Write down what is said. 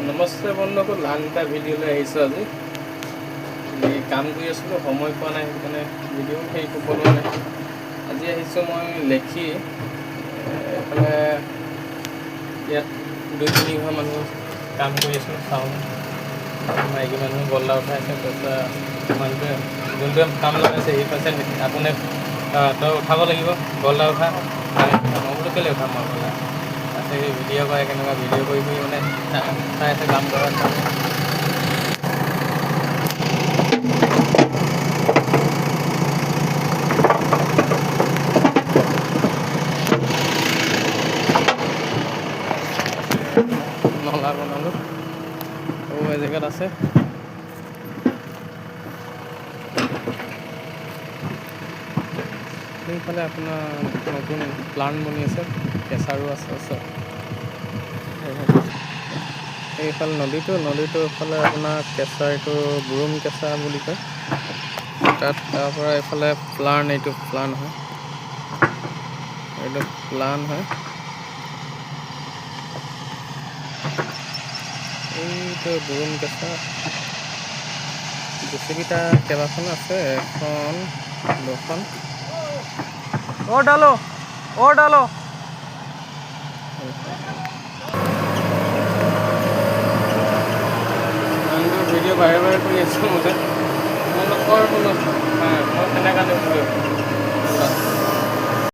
নমস্তে বন্ধুসকল, আন এটা ভিডিঅ'লৈ আহিছোঁ। আজি কাম কৰি আছিলোঁ, সময় পোৱা নাই, সেইকাৰণে ভিডিঅ' হেৰি কৰিব পৰা নাই। আজি আহিছোঁ মই লেখি এইফালে ইয়াত 2-3 ঘৰ মানুহ কাম কৰি আছোঁ। চাওঁ মাইকী মানুহ গল্লা উঠাইছে, তাৰপিছত মানুহটোৱে যোনটোৱে কাম লগাইছে সি কৈছে আপুনি তই উঠাব লাগিব গল্লা উঠা। মই বোলো কেলৈ উঠাম মই গল্লা। তাৰপিছত সেই ভিডিঅ' কৰে, কেনেকুৱা ভিডিঅ' কৰি মানে চাই আছে কাম কৰা। নলা বনালোঁ, এই জেগাত আছে। সেইফালে আপোনাৰ নতুন প্লাণ্ট বনি আছে, কেঁচাৰো আছে ওচৰত। এইফালে নদীটোৰ এইফালে আপোনাৰ কেঁচা, এইটো বুৰুম কেঁচা বুলি কয়। তাৰপৰা এইফালে প্লাণ্ট, এইটো প্লাণ্ট হয়, এইটো বুৰুম কেঁচা। জেচিবিটা কেইবাখন আছে, 1-2খন। डालो ভিডিঅ' বাৰে বাৰে কৰি আছোঁ। মই তেনেকুৱা